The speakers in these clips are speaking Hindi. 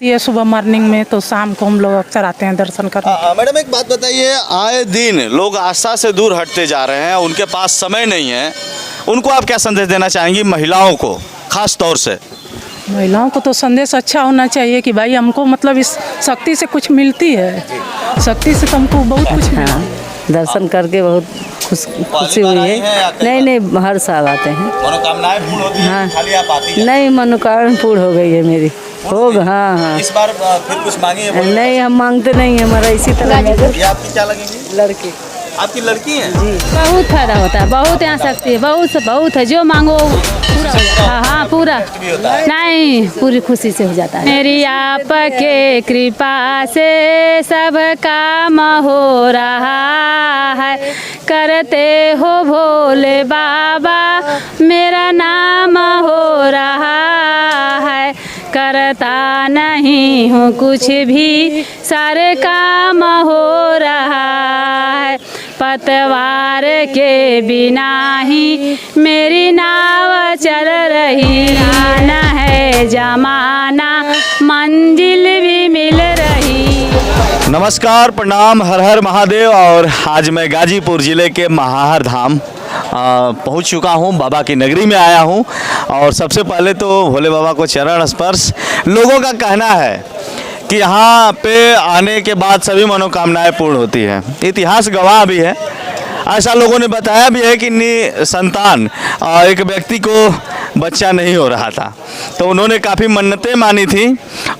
ये सुबह मॉर्निंग में, तो शाम को हम लोग अक्सर आते हैं दर्शन करने। मैडम एक बात बताइए, आए दिन लोग आस्था से दूर हटते जा रहे हैं, उनके पास समय नहीं है, उनको आप क्या संदेश देना चाहेंगी, महिलाओं को खास तौर से? महिलाओं को तो संदेश अच्छा होना चाहिए कि भाई हमको मतलब इस शक्ति से कुछ मिलती है, शक्ति से तुमको बहुत कुछ मिलता है। दर्शन करके बहुत खुशी हुई है। नहीं हर साल आते हैं। मनोकामनाएं पूर्ण होती हैं? हाँ। खाली आप आती हैं? नहीं मनोकामना पूर्ण हो गई है मेरी। होगा हाँ। इस बार फिर कुछ मांगी है? नहीं हम मांगते नहीं, हमारा इसी तरह। ये आपकी क्या लगेंगी? लड़की। आपकी लड़की है? बहुत फायदा होता है, बहुत यहाँ शक्ति है, बहुत है, जो मांगो पूरा हो जाता है। हाँ पूरा नहीं, पूरी खुशी से हो जाता है। मेरी आपके कृपा से सब काम हो रहा है, करते हो भोले बाबा मेरा नाम हो रहा है, करता नहीं हूँ कुछ भी सारे काम हो रहा है, पतवार के बिना ही मेरी नाव चल रही, आना है जमाना मंजिल भी मिल रही। नमस्कार, प्रणाम, हर हर महादेव। और आज मैं गाजीपुर ज़िले के महाहर धाम पहुंच चुका हूं, बाबा की नगरी में आया हूं। और सबसे पहले तो भोले बाबा को चरण स्पर्श। लोगों का कहना है कि यहाँ पे आने के बाद सभी मनोकामनाएं पूर्ण होती है, इतिहास गवाह भी है। ऐसा लोगों ने बताया भी है कि संतान एक व्यक्ति को बच्चा नहीं हो रहा था, तो उन्होंने काफ़ी मन्नतें मानी थी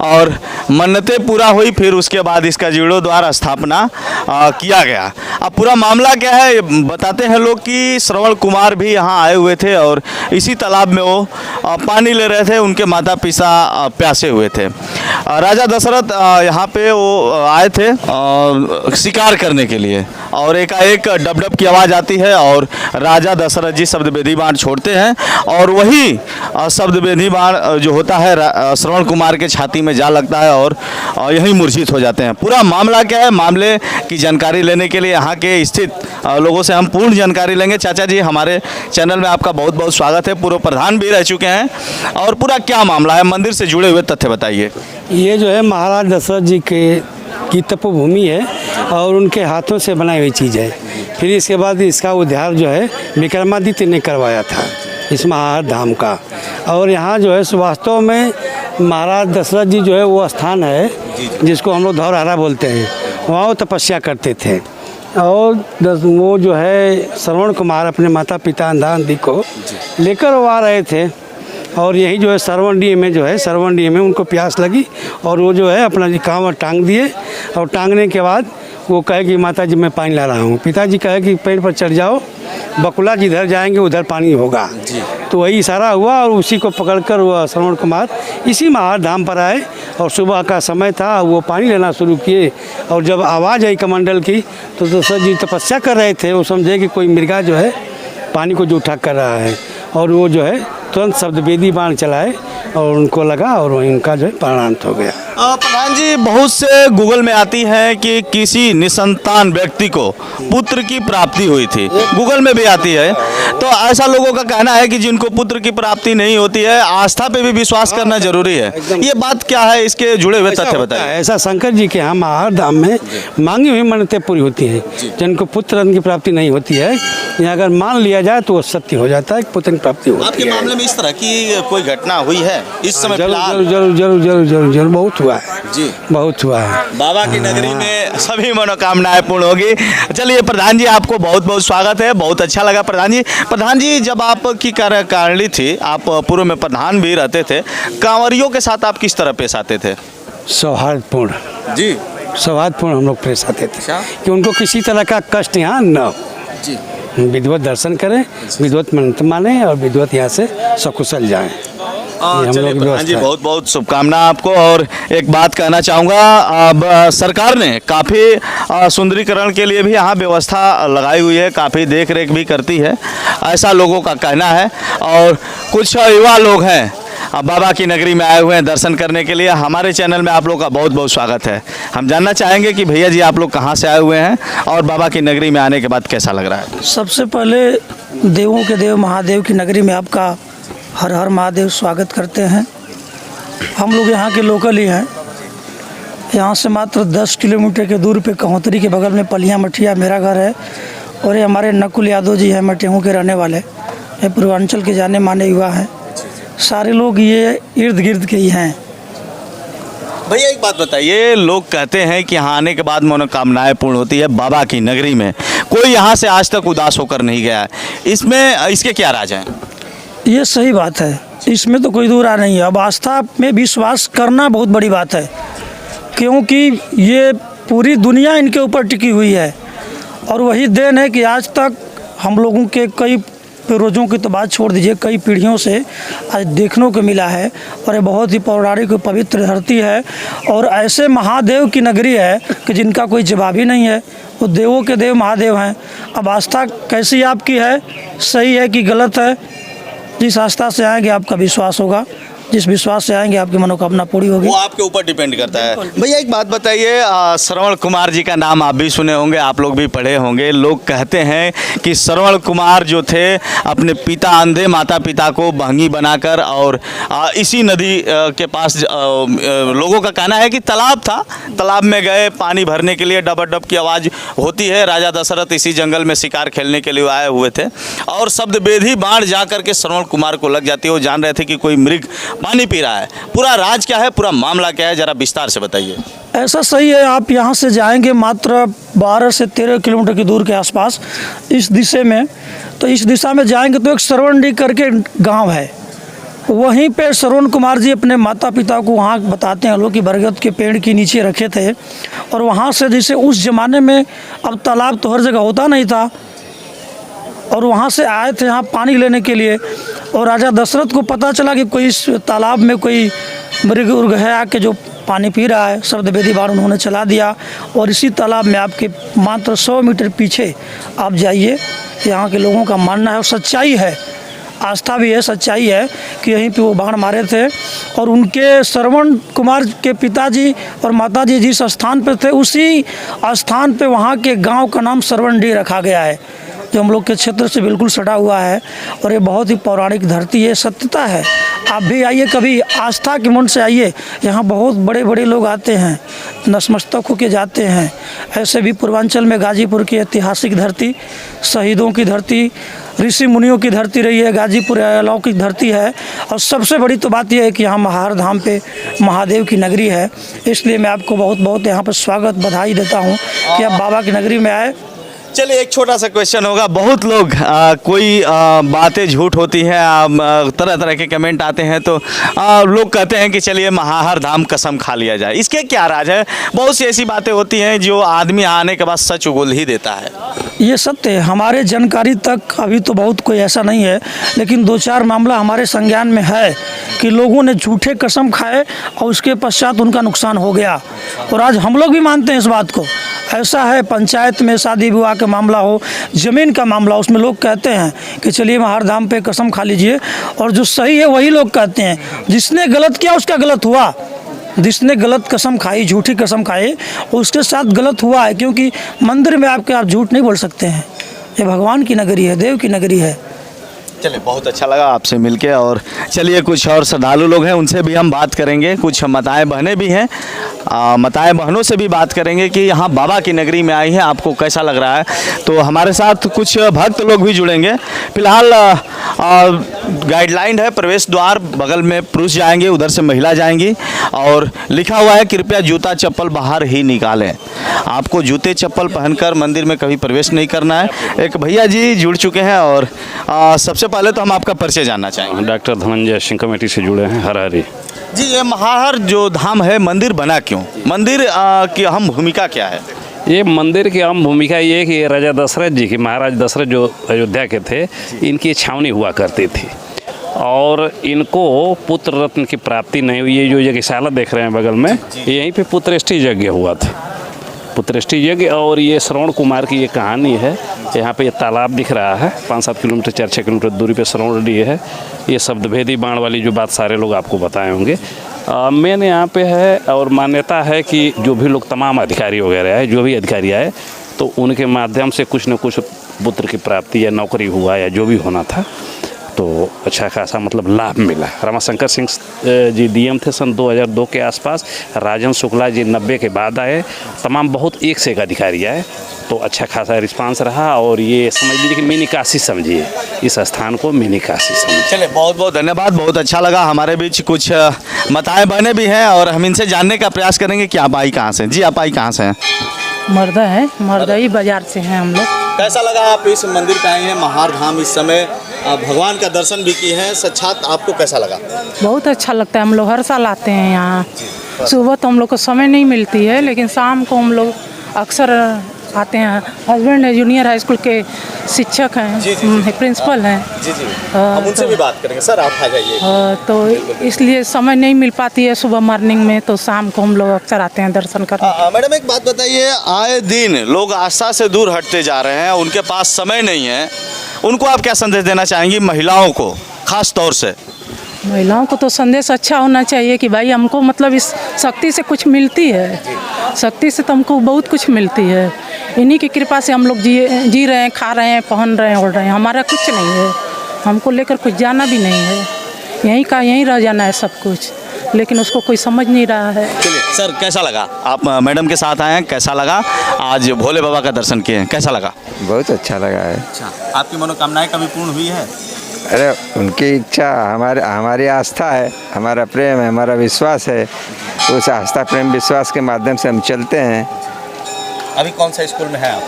और मन्नतें पूरा हुई। फिर उसके बाद इसका जीर्णोद्धार स्थापना किया गया। अब पूरा मामला क्या है बताते हैं लोग कि श्रवण कुमार भी यहाँ आए हुए थे और इसी तालाब में वो पानी ले रहे थे, उनके माता पिता प्यासे हुए थे। राजा दशरथ यहाँ पे वो आए थे शिकार करने के लिए, और एकाएक डब डब की आवाज़ आती है और राजा दशरथ जी शब्द वेदी बाण छोड़ते हैं और वही शब्द वेदी बाण जो होता है श्रवण कुमार के छाती में जा लगता है और यहीं मूर्छित हो जाते हैं। पूरा मामला क्या है, मामले की जानकारी लेने के लिए यहाँ के स्थित लोगों से हम पूर्ण जानकारी लेंगे। चाचा जी, हमारे चैनल में आपका बहुत बहुत स्वागत है। पूर्व प्रधान भी रह चुके हैं, और पूरा क्या मामला है, मंदिर से जुड़े हुए तथ्य बताइए। ये जो है महाराज दशरथ जी की तपोभूमि है और उनके हाथों से बनाई हुई चीज़ है। फिर इसके बाद इसका उद्धार जो है विक्रमादित्य ने करवाया था इस महाहर धाम का। और यहाँ जो है वास्तव में महाराज दशरथ जी जो है वो स्थान है जिसको हम लोग धौरहरा बोलते हैं, वहाँ वो तपस्या करते थे। और वो जो है श्रवण कुमार अपने माता पिता अंधांधी को लेकर वो आ रहे थे, और यही जो है सरवंडी में उनको प्यास लगी और वो जो है अपना कांवर टांग दिए। और टांगने के बाद वो कहे कि माता जी मैं पानी ला रहा हूँ। पिताजी कहे कि पेड़ पर चढ़ जाओ, बकुला जिधर जाएंगे उधर पानी होगा। तो वही इशारा हुआ और उसी को पकड़कर वो श्रवण कुमार इसी महाहर धाम पर आए और सुबह का समय था, वो पानी लेना शुरू किए। और जब आवाज़ आई कमंडल की तो दशरथ जी तपस्या कर रहे थे, वो समझे कि कोई मृगा जो है पानी को जूठा कर रहा है, और वो जो है तुरंत शब्द वेदी बाण चलाए और उनको लगा और वहीं उनका जो है प्राणांत हो गया। प्रधान जी, बहुत से गूगल में आती है कि किसी निसंतान व्यक्ति को पुत्र की प्राप्ति हुई थी, गूगल में भी आती है। तो ऐसा लोगों का कहना है कि जिनको पुत्र की प्राप्ति नहीं होती है, आस्था पे भी विश्वास करना जरूरी है। ये बात क्या है, इसके जुड़े हुए तथ्य बताइए। ऐसा शंकर जी के यहाँ महाहर धाम में मांगी हुई मन्नतें पूरी होती हैं। जिनको पुत्र की प्राप्ति नहीं होती है, या अगर मान लिया जाए तो वो सत्य हो जाता है, पुत्र की प्राप्ति होती है। आपके मामले में इस तरह की कोई घटना हुई है इस समय? जरूर बहुत हुआ है जी, बहुत हुआ है। बाबा की नगरी में सभी मनोकामनाएं पूर्ण होगी। चलिए प्रधान जी, आपको बहुत बहुत स्वागत है, बहुत अच्छा लगा। प्रधान जी, जब आपकी कार्यकारिणी थी, आप पूर्व में प्रधान भी रहते थे, कांवरियों के साथ आप किस तरह पेश आते थे? सौहार्दपूर्ण जी, सौहार्दपूर्ण हम लोग पेश आते थे कि उनको किसी तरह का कष्ट यहाँ न हो। जी, विधिवत दर्शन करें, विधिवत मन्नत माने और विधिवत यहाँ से सकुशल जाएं। चलिए प्रधान जी, बहुत बहुत शुभकामना आपको। और एक बात कहना चाहूँगा, अब सरकार ने काफ़ी सुंदरीकरण के लिए भी यहाँ व्यवस्था लगाई हुई है, काफ़ी देख रेख भी करती है, ऐसा लोगों का कहना है। और कुछ युवा लोग हैं बाबा की नगरी में आए हुए हैं दर्शन करने के लिए। हमारे चैनल में आप लोग का बहुत बहुत स्वागत है। हम जानना चाहेंगे कि भैया जी, आप लोग कहाँ से आए हुए हैं और बाबा की नगरी में आने के बाद कैसा लग रहा है? सबसे पहले देवों के देव महादेव की नगरी में आपका हर हर महादेव स्वागत करते हैं। हम लोग यहाँ के लोकल ही हैं, यहाँ से मात्र 10 किलोमीटर के दूर पे कहोतरी के बगल में पलिया मठिया मेरा घर है। और ये हमारे नकुल यादव जी हैं, मटियाहू के रहने वाले, ये पूर्वांचल के जाने माने युवा हैं। सारे लोग ये इर्द गिर्द के ही हैं। भैया एक बात बताइए, लोग कहते हैं कि यहाँ आने के बाद मनोकामनाएं पूर्ण होती है बाबा की नगरी में, कोई यहाँ से आज तक उदास होकर नहीं गया है, इसमें इसके क्या राज हैं? ये सही बात है, इसमें तो कोई दूर नहीं है। अब आस्था में विश्वास करना बहुत बड़ी बात है, क्योंकि ये पूरी दुनिया इनके ऊपर टिकी हुई है। और वही देन है कि आज तक हम लोगों के कई पूर्वजों की तो बात छोड़ दीजिए, कई पीढ़ियों से आज देखने को मिला है। और ये बहुत ही पौराणिक पवित्र धरती है और ऐसे महादेव की नगरी है कि जिनका कोई जवाब ही नहीं है। वो देवों के देव महादेव हैं। अब आस्था कैसी आपकी है, सही है कि गलत है, जिस आस्था से आएंगे आपका विश्वास होगा, जिस विश्वास से आएंगे आपकी मनोकामना पूरी होगी। वो आपके ऊपर डिपेंड करता है। भैया एक बात बताइए, श्रवण कुमार जी का नाम आप भी सुने होंगे, आप लोग भी पढ़े होंगे। लोग कहते हैं कि श्रवण कुमार जो थे अपने पिता अंधे माता पिता को बहंगी बनाकर और इसी नदी के पास लोगों का कहना है कि तालाब था, तालाब में गए पानी भरने के लिए, डब डब की आवाज़ होती है। राजा दशरथ इसी जंगल में शिकार खेलने के लिए आए हुए थे और शब्द बेधी बाण जा करके श्रवण कुमार को लग जाती है। वो जान रहे थे कि कोई मृग पानी पी रहा है। पूरा राज क्या है, पूरा मामला क्या है, जरा विस्तार से बताइए। ऐसा सही है, आप यहाँ से जाएंगे मात्र 12 से 13 किलोमीटर की दूर के आसपास इस दिशा में, तो इस दिशा में जाएंगे तो एक श्रवणडी करके गांव है। वहीं पे श्रवण कुमार जी अपने माता पिता को वहाँ बताते हैं लोग कि बरगद के पेड़ के नीचे रखे थे। और वहाँ से जैसे उस ज़माने में अब तालाब तो हर जगह होता नहीं था, और वहाँ से आए थे यहाँ पानी लेने के लिए। और राजा दशरथ को पता चला कि कोई इस तालाब में कोई मृग उर्ग है आके जो पानी पी रहा है। शब्द वेदी बाण उन्होंने चला दिया और इसी तालाब में आपके मात्र 100 मीटर पीछे आप जाइए। यहाँ के लोगों का मानना है और सच्चाई है, आस्था भी है, सच्चाई है कि यहीं पे वो बाण मारे थे। और उनके श्रवण कुमार के पिताजी और माताजी जिस स्थान पे थे उसी स्थान पे वहाँ के गांव का नाम श्रवणडी रखा गया है, जो हम लोग के क्षेत्र से बिल्कुल सटा हुआ है। और ये बहुत ही पौराणिक धरती है, सत्यता है। आप भी आइए, कभी आस्था के मन से आइए। यहाँ बहुत बड़े बड़े लोग आते हैं, नतमस्तक होके जाते हैं। ऐसे भी पूर्वांचल में गाजीपुर की ऐतिहासिक धरती, शहीदों की धरती, ऋषि मुनियों की धरती रही है। गाजीपुर अलौकिक धरती है। और सबसे बड़ी तो बात यह है कि यहाँ महार धाम पे महादेव की नगरी है। इसलिए मैं आपको बहुत बहुत यहाँ पर स्वागत बधाई देता हूँ कि आप बाबा की नगरी में आए। चलिए एक छोटा सा क्वेश्चन होगा। बहुत लोग कोई बातें झूठ होती हैं, तरह तरह के कमेंट आते हैं, तो लोग कहते हैं कि चलिए महाहर धाम कसम खा लिया जाए। इसके क्या राज है? बहुत सी ऐसी बातें होती हैं जो आदमी आने के बाद सच उगल ही देता है। ये सत्य है, हमारे जानकारी तक अभी तो बहुत कोई ऐसा नहीं है, लेकिन 2-4 मामला हमारे संज्ञान में है कि लोगों ने झूठे कसम खाए और उसके पश्चात उनका नुकसान हो गया। और आज हम लोग भी मानते हैं इस बात को। ऐसा है, पंचायत में शादी विवाह का मामला हो, ज़मीन का मामला, उसमें लोग कहते हैं कि चलिए महार धाम पे कसम खा लीजिए, और जो सही है वही लोग कहते हैं। जिसने गलत किया उसका गलत हुआ, जिसने गलत कसम खाई, झूठी कसम खाई, उसके साथ गलत हुआ है। क्योंकि मंदिर में आप झूठ नहीं बोल सकते हैं। ये भगवान की नगरी है, देव की नगरी है। चलिए बहुत अच्छा लगा आपसे मिलके। और चलिए कुछ और श्रद्धालु लोग हैं, उनसे भी हम बात करेंगे। कुछ माताएं बहनें भी हैं, माताएं बहनों से भी बात करेंगे कि यहाँ बाबा की नगरी में आई है, आपको कैसा लग रहा है। तो हमारे साथ कुछ भक्त लोग भी जुड़ेंगे। फिलहाल गाइडलाइन है, प्रवेश द्वार बगल में पुरुष जाएंगे, उधर से महिला जाएंगी, और लिखा हुआ है कृपया जूता चप्पल बाहर ही निकालें। आपको जूते चप्पल पहनकर मंदिर में कभी प्रवेश नहीं करना है। एक भैया जी जुड़ चुके हैं, और सबसे पहले तो हम आपका परिचय जानना चाहेंगे। डॉक्टर धनंजय सिंह कमेटी से जुड़े हैं, हर हरी जी। ये महाहर जो धाम है, मंदिर बना क्यों? मंदिर की अहम भूमिका क्या है? ये मंदिर की अहम भूमिका ये है कि राजा दशरथ जी की, महाराज दशरथ जो अयोध्या के थे, इनकी छावनी हुआ करती थी और इनको पुत्र रत्न की प्राप्ति नहीं हुई। ये जो यज्ञशाला देख रहे हैं बगल में, यहीं पे पुत्रेष्टि यज्ञ हुआ था, पुत्रेष्टि यज्ञ। और ये श्रवण कुमार की ये कहानी है। यहाँ पे ये तालाब दिख रहा है, 5-7 किलोमीटर 4-6 किलोमीटर दूरी पे श्रवणडी है। ये शब्दभेदी बाण वाली जो बात सारे लोग आपको बताए होंगे। मेन यहाँ पे है, और मान्यता है कि जो भी लोग तमाम अधिकारी वगैरह है, जो भी अधिकारी आए, तो उनके माध्यम से कुछ न कुछ पुत्र की प्राप्ति या नौकरी हुआ या जो भी होना था। तो अच्छा खासा मतलब लाभ मिला। रमाशंकर सिंह जी डीएम थे सन 2002 के आसपास, राजन शुक्ला जी 90 के बाद आए, तमाम बहुत एक से एक अधिकारी आए, तो अच्छा खासा रिस्पांस रहा। और ये समझ लीजिए कि मिनी काशी समझिए, इस स्थान को मिनी काशी समझिए। चलिए बहुत बहुत धन्यवाद, बहुत अच्छा लगा। हमारे बीच कुछ माताएं बहनें भी हैं और हम इनसे जानने का प्रयास करेंगे कि आप आई कहाँ से। जी आप आई कहाँ से हैं? मर्दा है, मर्दाई बाजार से हैं हम लोग। कैसा लगा आप इस मंदिर पे आए हैं महार धाम, इस समय भगवान का दर्शन भी किए हैं, साक्षात आपको कैसा लगा? बहुत अच्छा लगता है, हम लोग हर साल आते हैं यहाँ। सुबह तो हम लोग को समय नहीं मिलती है, लेकिन शाम को हम लोग अक्सर आते हैं। हस्बैंड है जूनियर हाई स्कूल के शिक्षक हैं, प्रिंसिपल हैं। जी जी, हम उनसे भी बात करेंगे। सर आप आ जाइए। तो इसलिए समय नहीं मिल पाती है सुबह मॉर्निंग में, तो शाम को हम लोग अक्सर आते हैं दर्शन करने। मैडम एक बात बताइए, आए दिन लोग आस्था से दूर हटते जा रहे हैं, उनके पास समय नहीं है, उनको आप क्या संदेश देना चाहेंगी, महिलाओं को खास तौर से? महिलाओं को तो संदेश अच्छा होना चाहिए कि भाई हमको मतलब इस शक्ति से कुछ मिलती है, शक्ति से तो हमको बहुत कुछ मिलती है। इन्हीं की कृपा से हम लोग जी रहे हैं, खा रहे हैं, पहन रहे हैं, उड़ रहे हैं। हमारा कुछ नहीं है, हमको लेकर कुछ जाना भी नहीं है, यहीं का यहीं रह जाना है सब कुछ, लेकिन उसको कोई समझ नहीं रहा है। चलिए सर कैसा लगा, आप मैडम के साथ आए हैं, कैसा लगा आज भोले बाबा का दर्शन किए हैं, कैसा लगा? बहुत अच्छा लगा है। अच्छा, आपकी मनोकामनाएं कभी पूर्ण हुई है? अरे उनकी इच्छा हमारी आस्था है, हमारा प्रेम है, हमारा विश्वास है, उस आस्था प्रेम विश्वास के माध्यम से हम चलते हैं। अभी कौन सा स्कूल में है आप?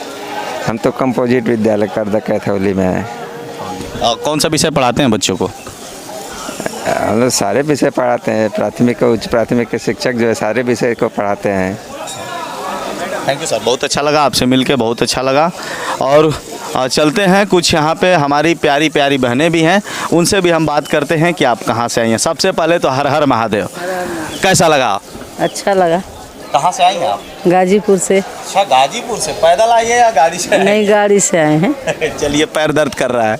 हम तो कंपोजिट विद्यालय करदा कैथौली में हैं। कौन सा विषय पढ़ाते हैं बच्चों को? हम लोग सारे विषय पढ़ाते हैं, प्राथमिक और उच्च प्राथमिक के शिक्षक जो है सारे विषय को पढ़ाते हैं। थैंक यू सर, बहुत अच्छा लगा आपसे मिलके, बहुत अच्छा लगा। और चलते हैं, कुछ यहाँ पे हमारी प्यारी प्यारी बहनें भी हैं, उनसे भी हम बात करते हैं कि आप कहाँ से आई हैं। सबसे पहले तो हर हर महादेव, कैसा लगा? अच्छा लगा। कहाँ से आई हैं आप? गाजीपुर से। अच्छा गाजीपुर से, पैदल आई है या गाड़ी से? नहीं, गाड़ी से आए हैं। चलिए पैर दर्द कर रहा है।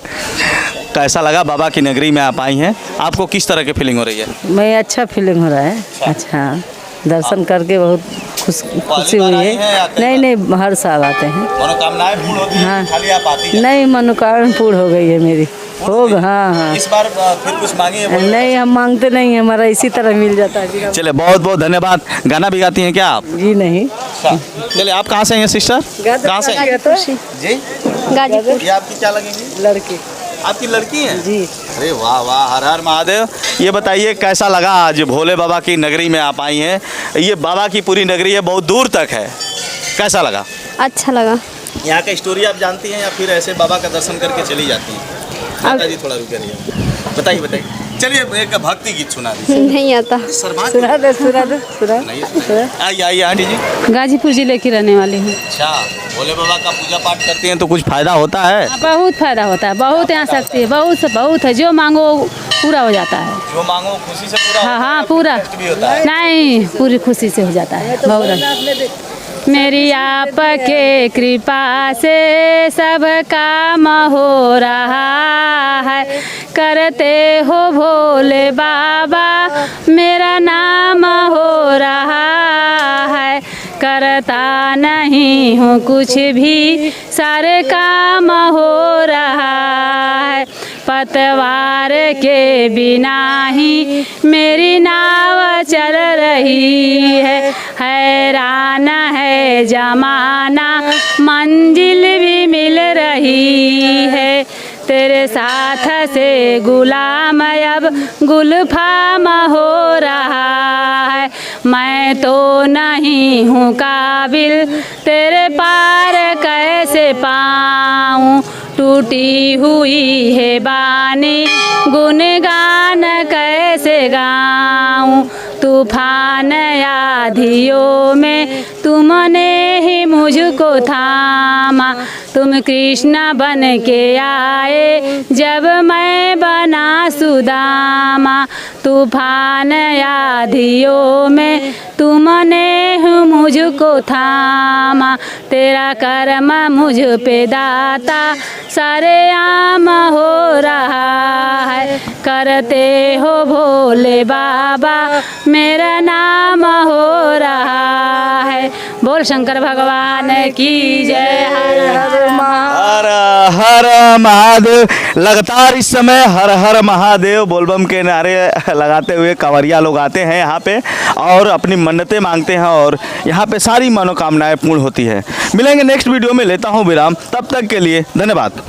कैसा लगा, बाबा की नगरी में आप आई हैं, आपको किस तरह की फीलिंग हो रही है? मैं अच्छा फीलिंग हो रहा है। अच्छा, दर्शन करके बहुत खुशी हुई है। नहीं, हर साल आते हैं। मनोकामनाएं पूर्ण होती हैं? हाँ। खाली आप आती हैं? नहीं, मनोकामना पूर्ण हो गई है मेरी। होगा, हाँ। इस बार फिर कुछ मांगी है? नहीं, हम मांगते नहीं हैं, हमारा इसी तरह मिल जाता है। चलिए बहुत बहुत धन्यवाद। गाना भी गाती हैं क्या आप? जी नहीं। चलिए आप कहाँ से हैं सिस्टर? कहाँ से हैं? जी गाजीपुर। ये आपकी क्या लगेंगी? लड़की। आपकी लड़की है? जी। अरे वाह वाह, हर हर महादेव। ये बताइए कैसा लगा आज भोले बाबा की नगरी में आप आई हैं? ये बाबा की पूरी नगरी है, बहुत दूर तक है, कैसा लगा? अच्छा लगा। यहाँ का स्टोरी आप जानती हैं या फिर ऐसे बाबा का दर्शन करके चली जाती हैं? माता जी थोड़ा रुके रहिए, बताइए बताइए। चलिए एक भक्ति गीत सुना दीजिए। नहीं आता। सुना दे। आइए आइए आंटी जी। गाजीपुर जिले की रहने वाली हूँ। अच्छा, भोले बाबा का पूजा पाठ करती हैं तो कुछ फायदा होता है? बहुत फायदा होता है, बहुत यहाँ शक्ति है, बहुत है, जो मांगो पूरा हो जाता है। जो मांगो खुशी से पूरा हाँ होता है, हाँ, पूरा भी होता है। नहीं, पूरी खुशी से हो जाता है। बहुत मेरी आपके कृपा से सब काम हो रहा है, करते हो भोले बाबा मेरा नाम हो रहा है, करता नहीं हूँ कुछ भी सारे काम हो रहा है, पतवार के बिना ही मेरी नाव चल रही है, हैरान है जमाना मंजिल भी मिल रही है, तेरे साथ से गुलाम अब गुलफाम हो रहा है, मैं तो नहीं हूँ काबिल तेरे पार कैसे पाऊँ, टूटी हुई है बानी गुनगान कैसे गाऊँ, तूफान आधियों में तुमने ही मुझको थामा, तुम कृष्ण बन के आए जब मैं बना सुदामा, तूफान आधियों में तुमने मुझको थामा, तेरा कर्म मुझ पे दाता सारे आम हो रहा है, करते हो भोले बाबा मेरा नाम हो रहा है, बोल शंकर भगवान की जय। हर हर हर हर महादेव। लगातार इस समय हर हर महादेव बोलबम के नारे लगाते हुए कांवरिया लोग आते हैं यहाँ पे और अपनी मन्नतें मांगते हैं और यहाँ पे सारी मनोकामनाएं पूर्ण होती है। मिलेंगे नेक्स्ट वीडियो में, लेता हूँ विराम, तब तक के लिए धन्यवाद।